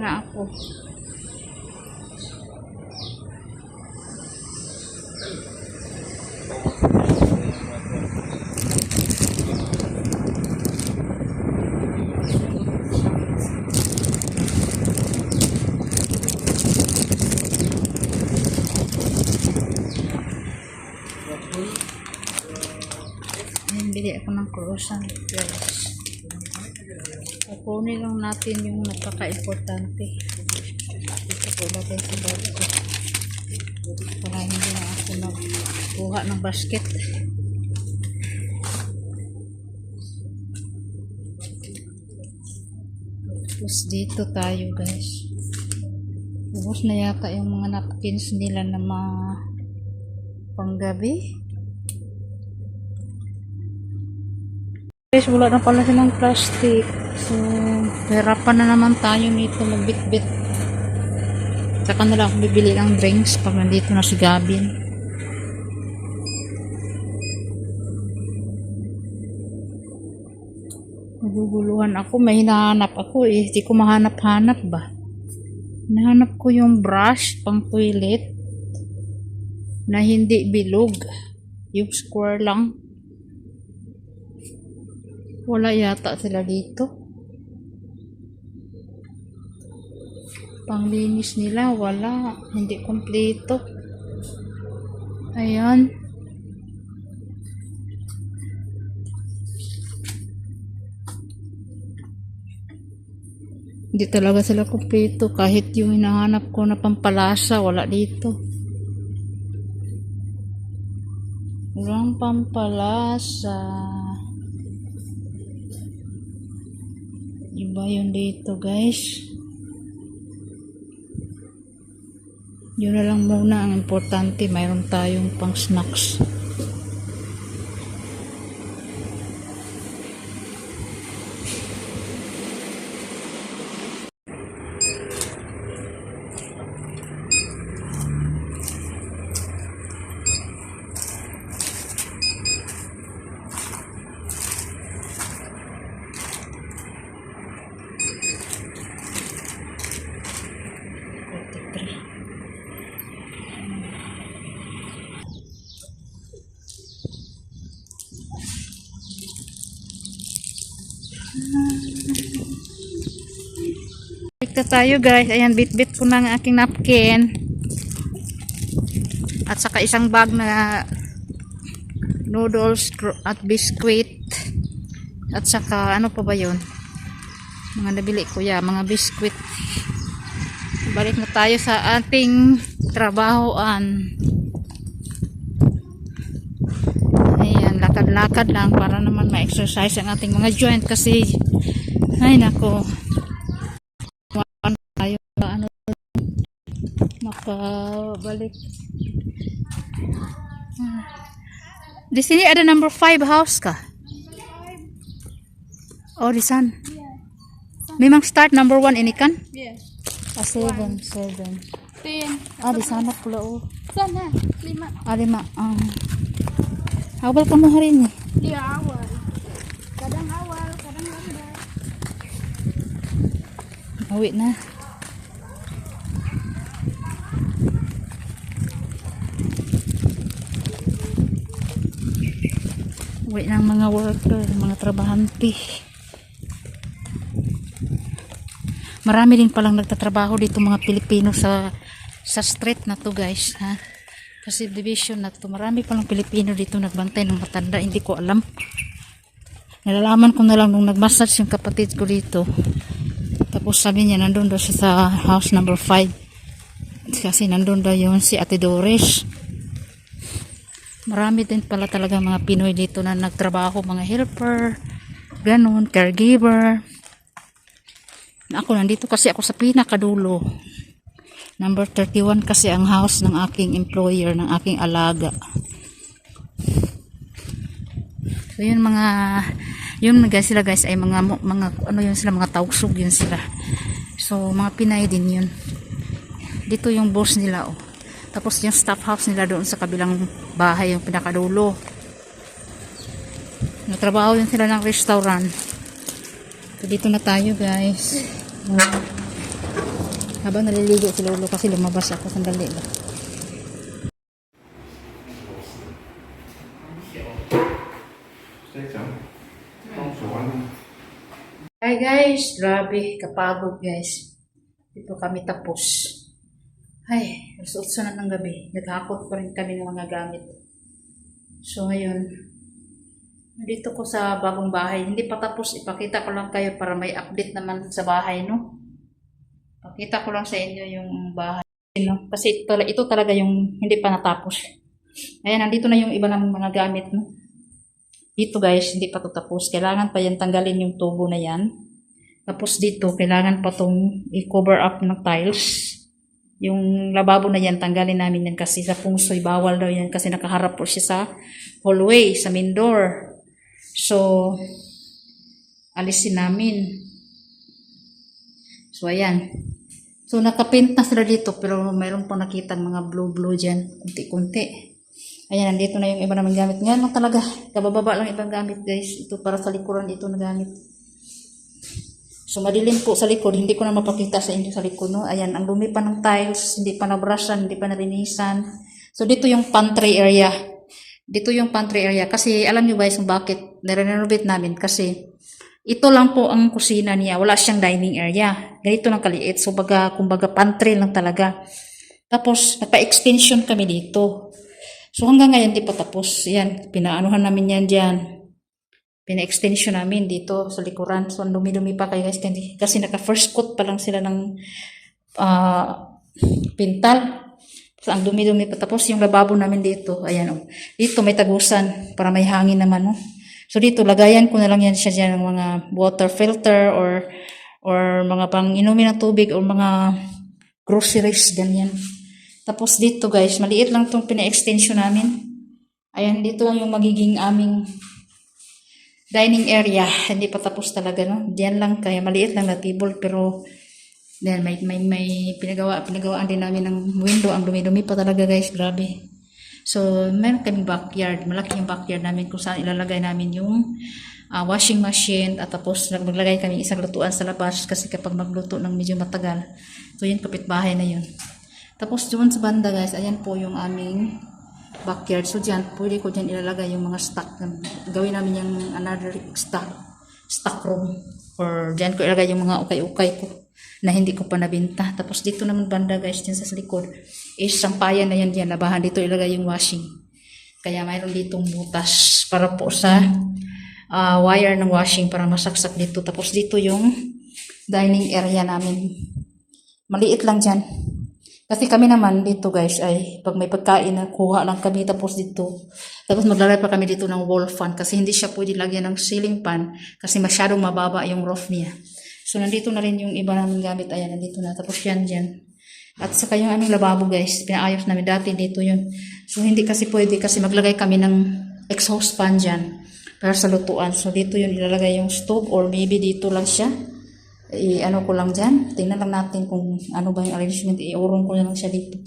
Na ako. Ayan, bili ako ng croissant, guys. Kukunin lang natin yung napaka-importante. Dito po lagay sa bag ko. Para hindi na ako magkuha ng basket. Tapos dito tayo, guys. Ubus na yata yung mga napkins nila na mga panggabi. Guys, wala na pala silang plastic. So, hirapan na naman tayo nito magbitbit. Saka na lang ako bibili ng drinks pag nandito na si Gabin. Naguguluhan ako. May hinahanap ako eh. Hindi ko mahanap-hanap ba? Nahanap ko yung brush pang toilet na hindi bilog. Yung square lang. Wala yata sila dito. Panglinis nila, wala. Hindi kompleto. Ayan. Hindi talaga sila kompleto. Kahit yung hinahanap ko na pampalasa, wala dito. Walang pampalasa. Iba yun dito, guys. Yun na lang muna ang importante. Mayroon tayong pang snacks. Balik tayo, guys. Ayan, bit-bit ko na ang aking napkin. At saka isang bag na noodles at biscuit. At saka ano pa ba yun? Mga nabili ko ya, mga biscuit. Balik na tayo sa ating trabahoan. Ayan, lakad-lakad lang para naman ma-exercise ang ating mga joint kasi ay nako. Ano makabalik. Di sini ada number 5 house ka? Oh, di san. Memang start number 1 ini kan? Yes. Ah, 7. 10. Ah, di sana pula oh. Sana 5. Ah, 5. Awal kamu hari ini? Iya awal. Kadang awal, kadang lambat. Awit na. Awit ng mga worker, mga trabahante. Marami din palang nagtatrabaho dito mga Pilipino sa street na to, guys, ha. Kasi division na to, marami palang Pilipino dito nagbantay ng matanda, hindi ko alam. Nalalaman ko na lang nung nagmassage yung kapatid ko dito. Tapos sabi niya nandun daw siya sa house number 5. Kasi nandun daw yun si Ate Doris. Marami din pala talaga mga Pinoy dito na nagtrabaho, mga helper, ganun, caregiver. Ako nandito kasi ako sa pinakadulo. Number 31 kasi ang house ng aking employer, ng aking alaga. So yun yun guys sila guys ay mga ano yun sila, mga taugsog yun sila. So mga Pinay din yun. Dito yung boss nila oh. Tapos yung staff house nila doon sa kabilang bahay, yung pinakadulo. Natrabaho yun sila ng restaurant. So dito na tayo, guys. Habang naliligo si Lolo kasi lumabas ako sandali lang. Hi guys, grabe, kapagod guys. Dito kami tapos. Ay, alas 8 na ng gabi. Naghakot pa rin kami ng mga gamit. So ngayon, dito ko sa bagong bahay. Hindi pa tapos, ipakita ko lang kayo para may update naman sa bahay, no? Pakita ko lang sa inyo yung bahay, no? Kasi ito talaga yung hindi pa natapos. Ayan, nandito na yung iba ng mga gamit, no? Dito guys, hindi pa ito tapos. Kailangan pa yan tanggalin yung tubo na yan. Tapos dito, kailangan pa itong i-cover up ng tiles. Yung lababo na yan, tanggalin namin yan kasi sa pungsoy, bawal daw yan kasi nakaharap po siya sa hallway, sa main door. So, alisin namin. So, ayan. So, nakapaint na sila dito pero mayroon pang nakita mga blue-blue dyan. Kunti-kunti. Ayan, nandito na yung iba naman gamit. Ngayon lang talaga. Kabababa lang ibang gamit, guys. Ito para sa likuran ito na gamit. So, madilim po sa likod. Hindi ko na mapakita sa inyo sa likod, no? Ayan, ang dumi pa ng tiles. Hindi pa nabrushan, hindi pa narinisan. So, dito yung pantry area. Dito yung pantry area. Kasi, alam nyo guys, kung bakit nire-renovate namin. Kasi, ito lang po ang kusina niya. Wala siyang dining area. Ganito lang kaliit. So, kumbaga pantry lang talaga. Tapos, nagpa-extension kami dito. So, hanggang ngayon, di pa tapos. Yan, pinaanuhan namin yan dyan. Pina-extension namin dito sa likuran. So, ang dumi-dumi pa kayo guys. Kasi naka-first coat pa lang sila ng pintal. So, ang dumi-dumi pa. Tapos, yung lababo namin dito. Ayan, oh. Dito may tagusan para may hangin naman, oh. So, dito, lagayan ko na lang yan siya dyan ng mga water filter or mga pang-inumin ng tubig or mga groceries, ganyan. Tapos dito guys, maliit lang itong pina-extension namin. Ayan, dito yung magiging aming dining area. Hindi pa tapos talaga, no? Diyan lang, kaya maliit lang na table. Pero, then, may pinagawaan din namin ng window. Ang dumi-dumi pa talaga guys, grabe. So, meron kaming backyard. Malaki yung backyard namin kung saan ilalagay namin yung washing machine. At tapos, maglagay kami isang lutuan sa labas. Kasi kapag magluto ng medyo matagal. So, yun, kapitbahay na yun. Tapos doon sa banda guys, ayan po yung aming backyard. So dyan, pwede ko dyan ilalagay yung mga stock. Gawin namin yung another stock room. Or dyan ko ilalagay yung mga ukay-ukay ko na hindi ko pa nabinta. Tapos dito naman banda guys, dyan sa likod, is sampayan na yan dyan. Labahan dito ilagay yung washing. Kaya mayroon ditong butas para po sa wire ng washing para masaksak dito. Tapos dito yung dining area namin. Maliit lang dyan. Kasi kami naman dito guys ay pag may pagkain na kuha lang kami tapos dito. Tapos maglalagay pa kami dito ng wall fan kasi hindi siya pwede lagyan ng ceiling fan kasi masyadong mababa yung roof niya. So nandito na rin yung iba namin gamit. Ayan, nandito na. Tapos yan dyan. At saka yung aming lababo guys, pinaayos namin dati dito yun. So hindi kasi pwede kasi maglagay kami ng exhaust fan dyan para sa lutuan. So dito yun ilalagay yung stove or maybe dito lang siya. Ano ko lang dyan. Tingnan lang natin kung ano ba yung arrangement. Iurong ko na lang siya dito.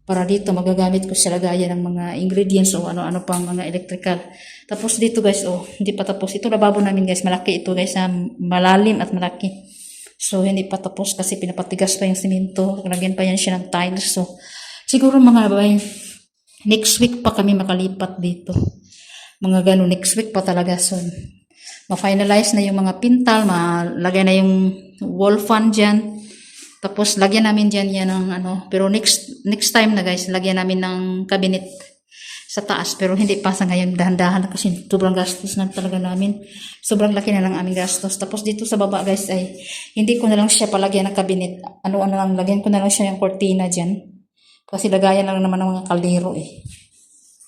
Para dito magagamit ko siya lagayan ng mga ingredients o ano-ano pang mga electrical. Tapos dito guys, hindi pa tapos. Ito lababo namin guys. Malaki ito guys. Malalim at malaki. So hindi pa tapos kasi pinapatigas pa yung simento. Lagyan pa yan siya ng tiles. So siguro mga bay, next week pa kami makalipat dito. Mga ganun. Next week pa talaga. So ma-finalize na yung mga pintal. Malagyan na yung wall fan dyan. Tapos, lagyan namin dyan yan ng ano. Pero next time na guys, lagyan namin ng cabinet sa taas. Pero hindi pa sa ngayon. Dahan-dahan na kasi sobrang gastos na talaga namin. Sobrang laki na lang aming gastos. Tapos dito sa baba guys ay hindi ko na lang siya palagyan ng cabinet. Ano-ano lang. Lagyan ko na lang siya yung cortina dyan. Kasi lagayan lang naman ng mga kaldero eh.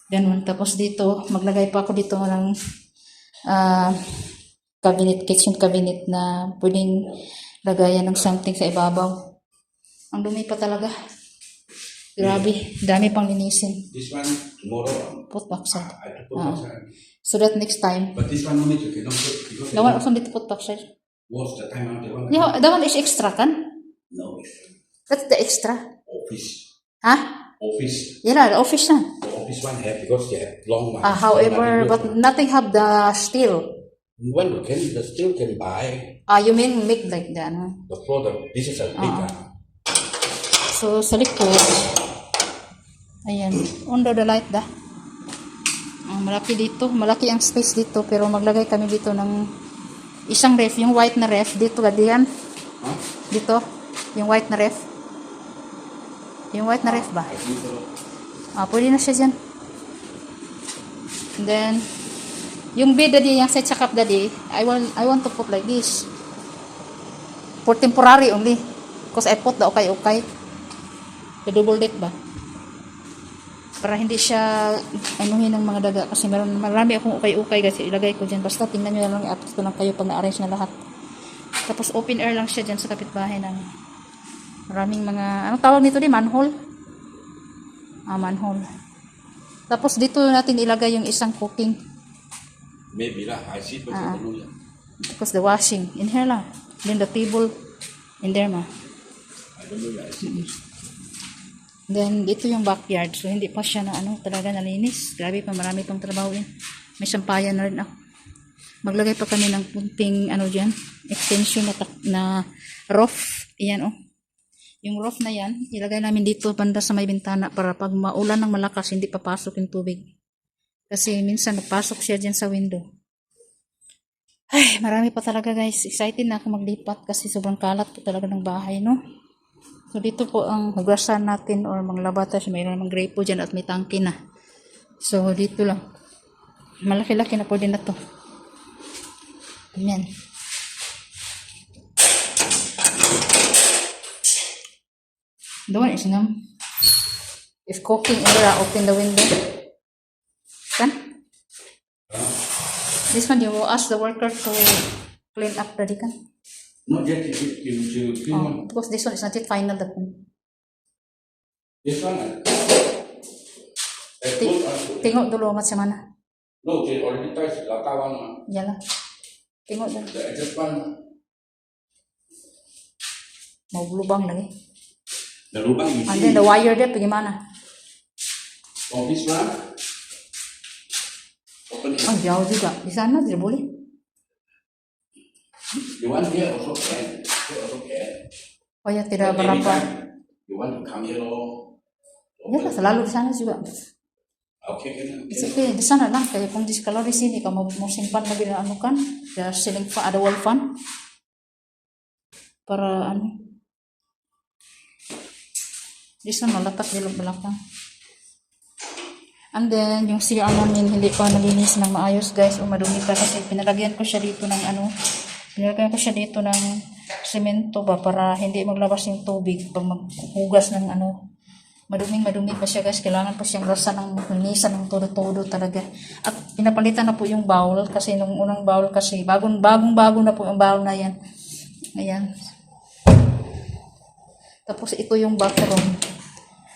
Ganun. Tapos dito, maglagay pa ako dito ng cabinet, kitchen cabinet na pwedeng lagayan ng something sa ibabaw. Ang dumi pa talaga. Grabe, dami pang linisin. This one tomorrow. Put backside. I put outside. So that next time. But this one no need you cannot put because The one also need to put backside. what's the time of the one? Yeah, the one is extra kan? No, it's That's the extra. office. Huh? Office. Yeah, the office na. The office one have because they have long one. However, but nothing have the steel. When you can still can buy You mean make like that? Huh? the product. This is a big one. So, sa likod, ayan, under the light da. Malaki dito, malaki ang space dito, pero maglagay kami dito ng isang ref, yung white na ref, dito gadiyan. Huh? Dito, yung white na ref. Yung white na ref ba? I think so. Pwede na siya dyan. And then, yung bed daddy, yung set check up daddy, I want to put like this. For temporary only. Because I put the okay. The double deck ba? Para hindi siya anuhin ng mga daga. Kasi marami akong okay kasi ilagay ko dyan. Basta tingnan nyo lang, i-upload ko lang kayo pag na-arrange na lahat. Tapos open air lang siya dyan sa kapitbahay ng maraming mga, anong tawag nito di? Manhole? Manhole. Tapos dito natin ilagay yung isang cooking. Maybe lah. I see, but I don't know yet. Because the washing, in here lang. Then the table, in there ma. I don't know yet. I see. Then dito yung backyard. So hindi pa siya na talaga nalinis. Grabe pa, marami pang trabaho yan. May sampayan na rin ako. Maglagay pa kami ng punting dyan, extension na roof. Iyan Yung roof na yan, ilagay namin dito banda sa may bintana para pag maulan ng malakas, hindi papasok yung tubig. Kasi minsan nagpasok siya dyan sa window. Ay, marami pa talaga guys. Excited na ako maglipat kasi sobrang kalat po talaga ng bahay, no? So dito po ang hugasan natin or manglabata. Mayroon namang grapo dyan at may tangke na. So dito lang. Malaki-laki na po din na to. Ayan. The one is if cooking in there, open the window. Kan? This one, you will ask the worker to clean up the kan? Not yet. You clean one. Because this one is not yet final. This one. Tingok dulu mat sa mana. No, they already touched the lata one. Yala. Tingok dulu. The adjust one. Mau lubang lagi. The lubang you And see. then the wire there, bagaimana? Oh, this one. Open it. Jauh juga. Di sana tidak boleh. You want here also can. Here also can. Oh ya, tidak But berapa. anytime you want to come here or Ya, selalu di sana juga. okay, can. It's okay, di sana lang. Kaya kung kalau di sini, kamu mau simpan lagi na kan, the ceiling fan, ada wall fan. Para this one malatak di belakang. And then, yung CR namin, hindi pa nalinis ng maayos, guys. O madumi pa kasi pinalagyan ko siya dito ng pinalagyan ko siya dito ng semento ba para hindi maglabas yung tubig pag maghugas ng madumi pa siya, guys. Kailangan pa siyang rasa ng linisan ng todo-todo talaga. At pinapalitan na po yung bowl kasi nung unang bowl kasi bagong na po yung bowl na yan. Ayan. Tapos ito yung bathroom.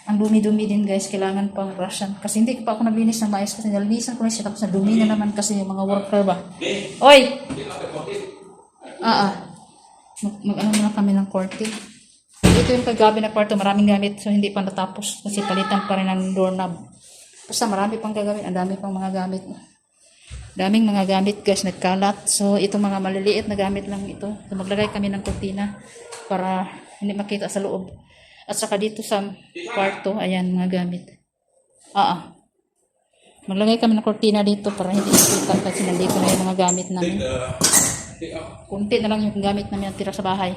Ang dumi-dumi din, guys. Kailangan pang brushan. Kasi hindi pa ako naglinis ng maayos kasi nalinisan ko na siya tapos nadumi na naman kasi yung mga worker ba. Oy! Mag-ano na kami ng curtain. Ito yung kagabi na kwarto. Maraming gamit. So hindi pa natapos kasi palitan pa rin ng doorknob. Basta marami pang gagawin. Ang dami pang mga gamit. Daming mga gamit, guys. Nagkalat. So itong mga maliliit na gamit lang ito. So maglagay kami ng kurtina para hindi makita sa loob. At saka dito sa kwarto, ayan, mga gamit. Maglagay kami ng kurtina dito para hindi makita kasi nandito na yung mga gamit namin. Kunti na lang yung gamit namin ang tira sa bahay.